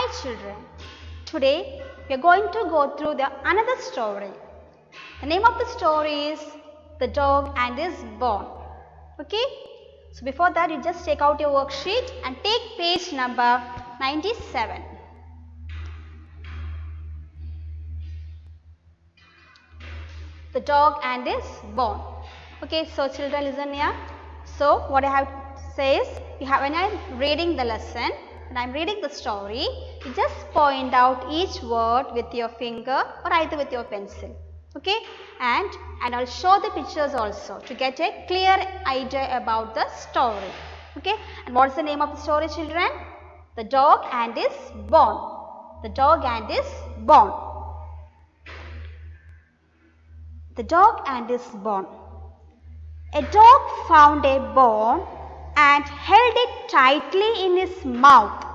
Hi children, today we are going to go through another story. The name of the story is The Dog and His Bone. Okay, so before that you just take out your worksheet and take page number 97. The Dog and His Bone. Okay, so children listen here. So what I have to say is, when I am reading the lesson, when I am reading the story, you just point out each word with your finger or either with your pencil. Okay, and I will show the pictures also to get a clear idea about the story. Okay, and what is the name of the story, children? The Dog and His Bone. The Dog and His Bone. The Dog and His Bone. A dog found a bone and held it tightly in his mouth.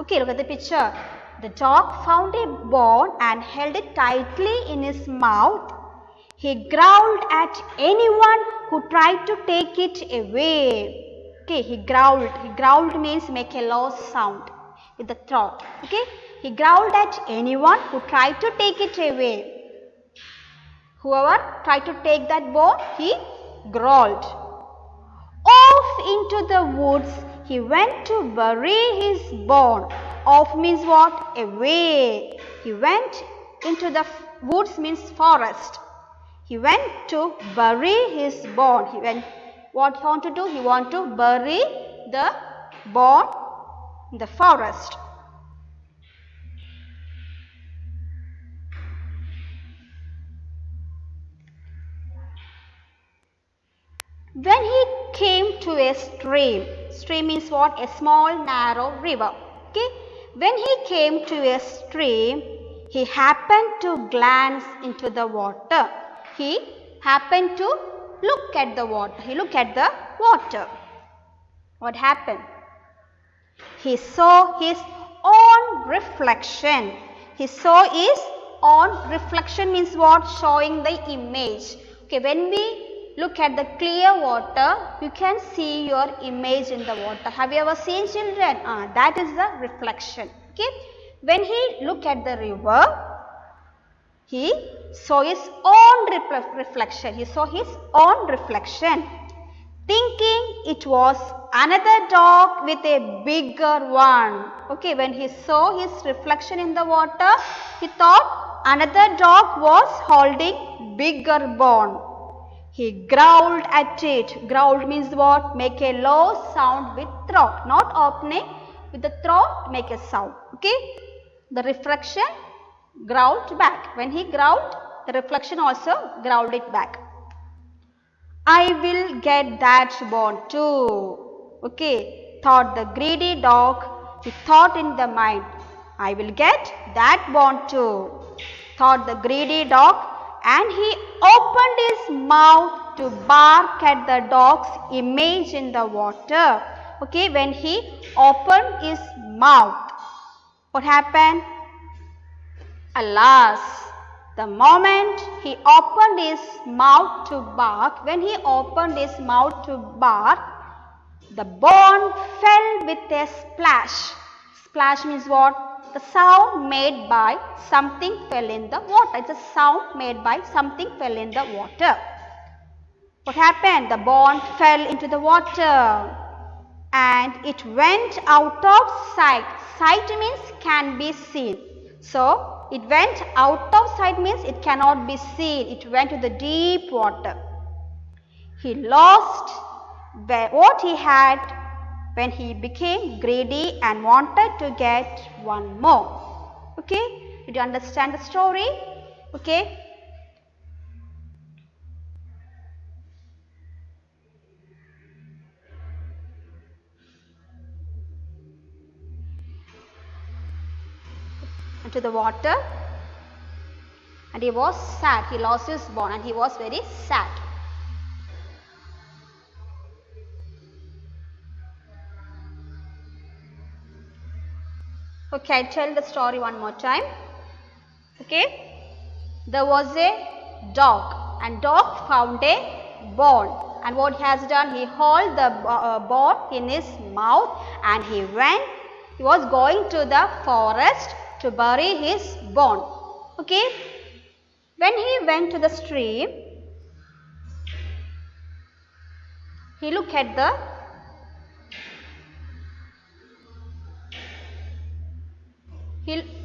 Okay, look at the picture. The dog found a bone and held it tightly in his mouth. He growled at anyone who tried to take it away. Okay, he growled. He growled means make a low sound with the throat. Okay, he growled at anyone who tried to take it away. Whoever tried to take that bone, he growled. Off into the woods he went to bury his bone. Off means what? Away. He went into the woods means forest. He went to bury his bone. What he want to do? He want to bury the bone in the forest. When he came to a stream means what? A small narrow river. Okay. When he came to a stream, he happened to glance into the water. He happened to look at the water. He looked at the water. What happened? He saw his own reflection. He saw his own reflection means what? Showing the image. Okay, when we look at the clear water, you can see your image in the water. Have you ever seen, children? That is the reflection. Okay. When he looked at the river, he saw his own reflection. He saw his own reflection, thinking it was another dog with a bigger one. Okay. When he saw his reflection in the water, he thought another dog was holding bigger bone. He growled at it. Growled means what? Make a low sound with throat. Not opening. With the throat, make a sound. Okay. The reflection growled back. When he growled, the reflection also growled it back. I will get that bone too. Okay. Thought the greedy dog. He thought in the mind, I will get that bone too. Thought the greedy dog. And he opened his mouth to bark at the dog's image in the water. Okay, when he opened his mouth, what happened? Alas, the moment he opened his mouth to bark, when he opened his mouth to bark, the bone fell with a splash. Splash means what? The sound made by something fell in the water. It's a sound made by something fell in the water. What happened? The bone fell into the water and it went out of sight. Sight means can be seen. So, it went out of sight means it cannot be seen. It went to the deep water. He lost what he had when he became greedy and wanted to get one more. Okay, did you understand the story? Okay. Into the water, and he was sad. He lost his bone and he was very sad. Okay, I'll tell the story one more time. Okay, there was a dog and dog found a bone, and what he has done, he held the bone in his mouth and he went He was going to the forest to bury his bone. Okay. When he went to the stream, he looked at the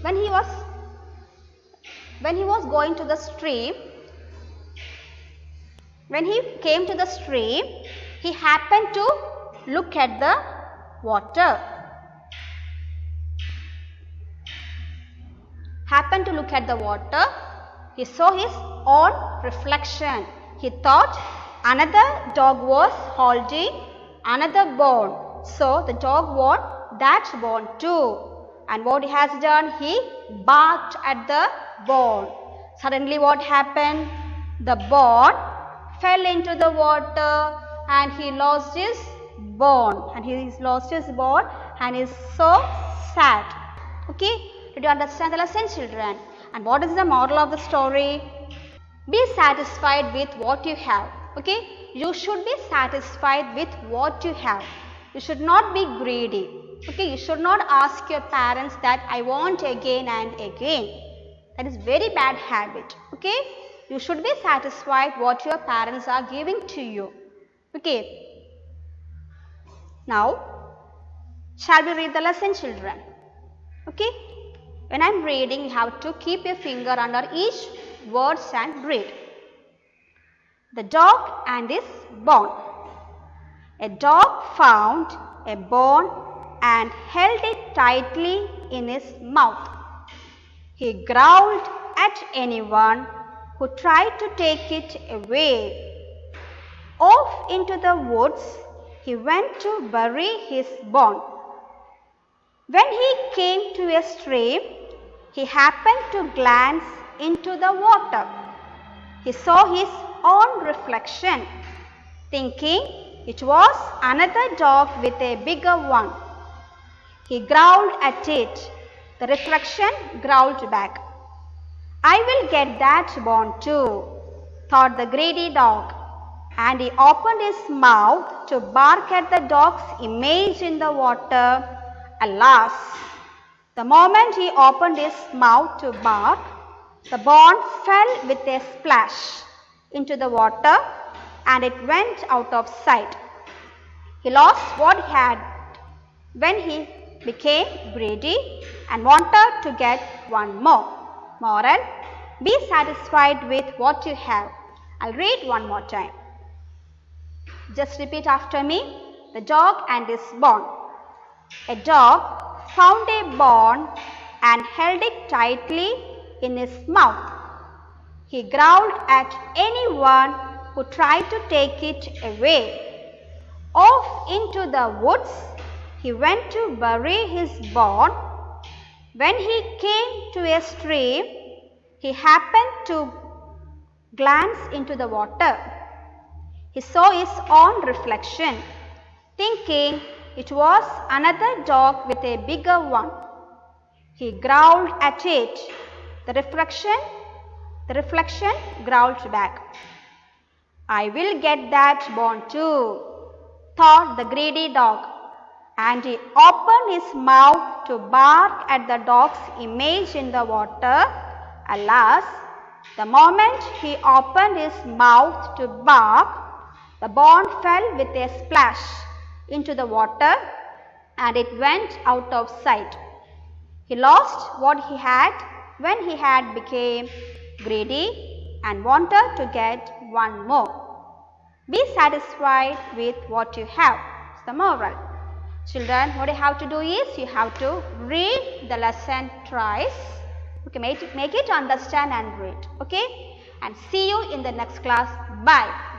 when he was going to the stream, when he came to the stream, he happened to look at the water. He saw his own reflection. He thought another dog was holding another bone. So the dog want that bone too. And what he has done? He barked at the bone. Suddenly what happened? The bone fell into the water and he lost his bone. And is so sad. Okay? Did you understand the lesson, children? And what is the moral of the story? Be satisfied with what you have. Okay? You should be satisfied with what you have. You should not be greedy. Okay? You should not ask your parents that I want again and again. That is very bad habit. Okay? You should be satisfied what your parents are giving to you. Okay? Now, shall we read the lesson, children? Okay? When I am reading, you have to keep your finger under each words and read. The dog and his bone. A dog found a bone and held it tightly in his mouth. He growled at anyone who tried to take it away. Off into the woods he went to bury his bone. When he came to a stream, he happened to glance into the water. He saw his own reflection, thinking it was another dog with a bigger one. He growled at it. The reflection growled back. I will get that bone too, thought the greedy dog, and he opened his mouth to bark at the dog's image in the water. Alas, the moment he opened his mouth to bark, the bone fell with a splash into the water and it went out of sight. He lost what he had when he became greedy and wanted to get one more. Moral: be satisfied with what you have. I'll read one more time. Just repeat after me. The dog and his bone. A dog found a bone and held it tightly in his mouth. He growled at anyone who tried to take it away. Off into the woods he went to bury his bone. When he came to a stream, he happened to glance into the water. He saw his own reflection, thinking it was another dog with a bigger one. He growled at it. The reflection growled back. I will get that bone too, thought the greedy dog, and he opened his mouth to bark at the dog's image in the water. Alas, the moment he opened his mouth to bark, the bone fell with a splash into the water and it went out of sight. He lost what he had when he had become greedy and wanted to get one more. Be satisfied with what you have. It's the moral. Children, what you have to do is you have to read the lesson twice. Okay, make it understand and read. Okay, and see you in the next class. Bye.